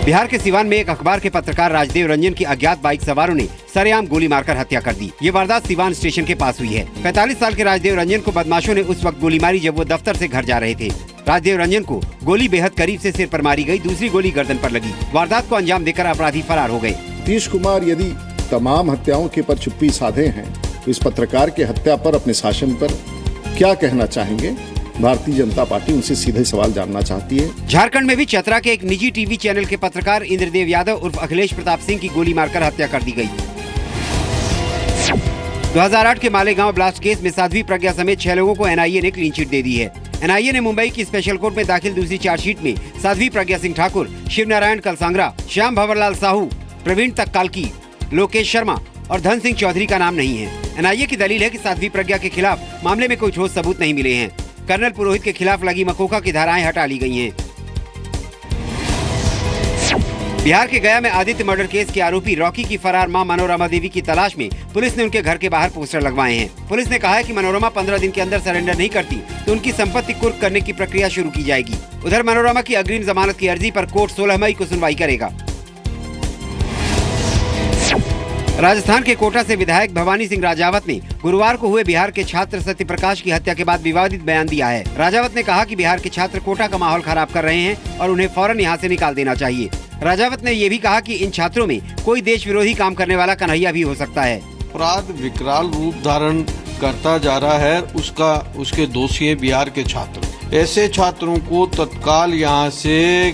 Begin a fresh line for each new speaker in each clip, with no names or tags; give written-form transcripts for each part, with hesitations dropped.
बिहार के सिवान में एक अखबार के पत्रकार राजदेव रंजन की अज्ञात बाइक सवारों ने सरेआम गोली मारकर हत्या कर दी। ये वारदात सिवान स्टेशन के पास हुई है। 45 साल के राजदेव रंजन को बदमाशों ने उस वक्त गोली मारी जब वो दफ्तर से घर जा रहे थे। राजदेव रंजन को गोली बेहद करीब से सिर पर मारी गई, दूसरी गोली गर्दन पर लगी। वारदात को अंजाम देकर अपराधी फरार हो गए।
नीतीश कुमार यदि तमाम हत्याओं के पर चुप्पी साधे हैं तो इस पत्रकार के हत्या पर, अपने शासन पर क्या कहना चाहेंगे? भारतीय जनता पार्टी उनसे सीधे सवाल जानना चाहती है।
झारखंड में भी चतरा के एक निजी टीवी चैनल के पत्रकार इंद्रदेव यादव उर्फ अखिलेश प्रताप सिंह की गोली मारकर हत्या कर दी गई। 2008 के मालेगांव ब्लास्ट केस में साध्वी प्रज्ञा समेत 6 लोगों को एनआईए ने क्लीन चिट दे दी है। एनआईए ने मुंबई की स्पेशल कोर्ट में दाखिल दूसरी चार्जशीट में साध्वी प्रज्ञा सिंह ठाकुर, शिव नारायण कलसांगरा, श्याम भंवरलाल साहू, प्रवीण तक्कालकी, लोकेश शर्मा और धन सिंह चौधरी का नाम नहीं है। एनआईए की दलील है कि साध्वी प्रज्ञा के खिलाफ मामले में कोई ठोस सबूत नहीं मिले हैं। कर्नल पुरोहित के खिलाफ लगी मकोका की धाराएं हटा ली गई हैं। बिहार के गया में आदित्य मर्डर केस के आरोपी रॉकी की फरार मां मनोरमा देवी की तलाश में पुलिस ने उनके घर के बाहर पोस्टर लगवाए हैं। पुलिस ने कहा है कि मनोरमा 15 दिन के अंदर सरेंडर नहीं करती तो उनकी संपत्ति कुर्क करने की प्रक्रिया शुरू की जाएगी। उधर मनोरमा की अग्रिम जमानत की अर्जी पर कोर्ट 16 मई को सुनवाई करेगा। राजस्थान के कोटा से विधायक भवानी सिंह राजावत ने गुरुवार को हुए बिहार के छात्र सत्यप्रकाश की हत्या के बाद विवादित बयान दिया है। राजावत ने कहा कि बिहार के छात्र कोटा का माहौल खराब कर रहे हैं और उन्हें फौरन यहां से निकाल देना चाहिए। राजावत ने ये भी कहा कि इन छात्रों में कोई देश विरोधी काम करने वाला कन्हैया भी हो सकता है।
अपराध विकराल रूप धारण करता जा रहा है, उसके दोषी है बिहार के छात्र। ऐसे छात्रों को तत्काल यहां से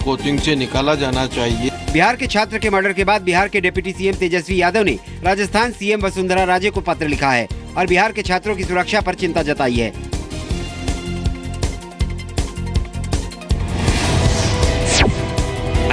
कोचिंग से निकाला जाना चाहिए।
बिहार के छात्र के मर्डर के बाद बिहार के डिप्टी सीएम तेजस्वी यादव ने राजस्थान सीएम वसुंधरा राजे को पत्र लिखा है और बिहार के छात्रों की सुरक्षा पर चिंता जताई है।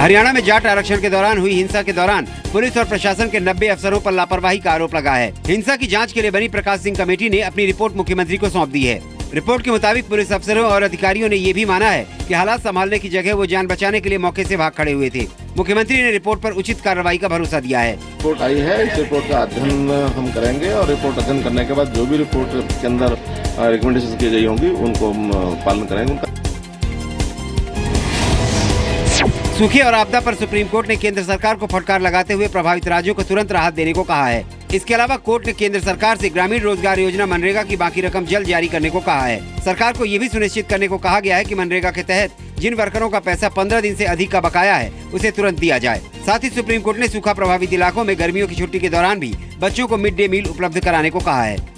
हरियाणा में जाट आरक्षण के दौरान हुई हिंसा के दौरान पुलिस और प्रशासन के 90 अफसरों पर लापरवाही का आरोप लगा है। हिंसा की जांच के लिए बनी प्रकाश सिंह कमेटी ने अपनी रिपोर्ट मुख्यमंत्री को सौंप दी है। रिपोर्ट के मुताबिक पुलिस अफसरों और अधिकारियों ने ये भी माना है कि हालात संभालने की जगह वो जान बचाने के लिए मौके से भाग खड़े हुए थे। मुख्यमंत्री ने रिपोर्ट पर उचित कार्रवाई का भरोसा दिया है।
रिपोर्ट आई है, इस रिपोर्ट का अध्ययन हम करेंगे और रिपोर्ट अध्ययन करने के बाद जो भी रिपोर्ट के अंदर रिकमेंडेशन की गई होंगी उनको पालन करेंगे उनका।
सूखे और आपदा पर सुप्रीम कोर्ट ने केंद्र सरकार को फटकार लगाते हुए प्रभावित राज्यों को तुरंत राहत देने को कहा है। इसके अलावा कोर्ट ने केंद्र सरकार से ग्रामीण रोजगार योजना मनरेगा की बाकी रकम जल्द जारी करने को कहा है। सरकार को ये भी सुनिश्चित करने को कहा गया है कि मनरेगा के तहत जिन वर्करों का पैसा 15 दिन से अधिक का बकाया है उसे तुरंत दिया जाए। साथ ही सुप्रीम कोर्ट ने सूखा प्रभावित इलाकों में गर्मियों की छुट्टी के दौरान भी बच्चों को मिड डे मील उपलब्ध कराने को कहा है।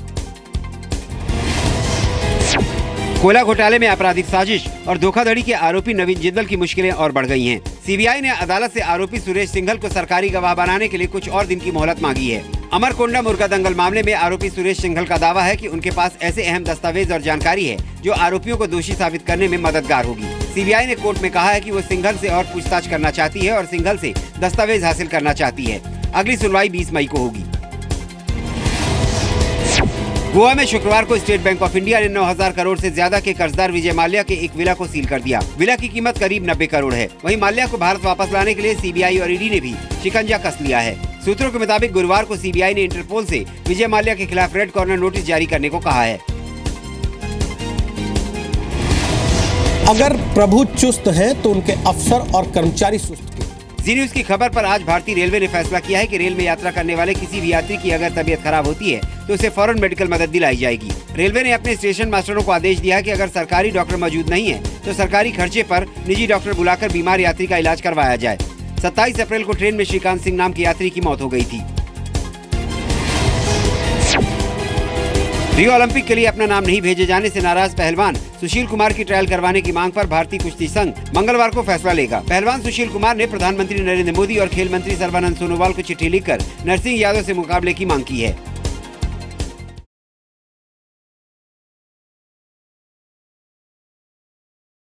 कोयला घोटाले में आपराधिक साजिश और धोखाधड़ी के आरोपी नवीन जिंदल की मुश्किलें और बढ़ गई हैं। सीबीआई ने अदालत से आरोपी सुरेश सिंघल को सरकारी गवाह बनाने के लिए कुछ और दिन की मोहलत मांगी है। अमरकोंडा मुर्गा दंगल मामले में आरोपी सुरेश सिंघल का दावा है कि उनके पास ऐसे अहम दस्तावेज और जानकारी है जो आरोपियों को दोषी साबित करने में मददगार होगी। सीबीआई ने कोर्ट में कहा है कि वो सिंघल से और पूछताछ करना चाहती है और सिंघल से दस्तावेज हासिल करना चाहती है। अगली सुनवाई 20 मई को होगी। गोवा में शुक्रवार को स्टेट बैंक ऑफ इंडिया ने 9,000 करोड़ से ज्यादा के कर्जदार विजय माल्या के एक विला को सील कर दिया। विला की कीमत करीब 90 करोड़ है। वहीं माल्या को भारत वापस लाने के लिए सीबीआई और ईडी ने भी शिकंजा कस लिया है। सूत्रों के मुताबिक गुरुवार को सीबीआई ने इंटरपोल से विजय माल्या के खिलाफ रेड कॉर्नर नोटिस जारी करने को कहा है।
अगर प्रभु चुस्त है तो उनके अफसर और कर्मचारी सुस्त क्यों?
जी न्यूज की खबर पर आज भारतीय रेलवे ने फैसला किया है कि रेल में यात्रा करने वाले किसी भी यात्री की अगर तबीयत खराब होती है तो उसे फौरन मेडिकल मदद दिलाई जाएगी। रेलवे ने अपने स्टेशन मास्टरों को आदेश दिया है कि अगर सरकारी डॉक्टर मौजूद नहीं है तो सरकारी खर्चे पर निजी डॉक्टर बुलाकर बीमार यात्री का इलाज करवाया जाए। 27 अप्रैल को ट्रेन में श्रीकांत सिंह नाम के यात्री की मौत हो गई थी। रियो ओलंपिक के लिए अपना नाम नहीं भेजे जाने से नाराज पहलवान सुशील कुमार की ट्रायल करवाने की मांग पर भारतीय कुश्ती संघ मंगलवार को फैसला लेगा। पहलवान सुशील कुमार ने प्रधानमंत्री नरेंद्र मोदी और खेल मंत्री सर्बानंद सोनोवाल को चिट्ठी लिखकर नरसिंह यादव से मुकाबले की मांग की है।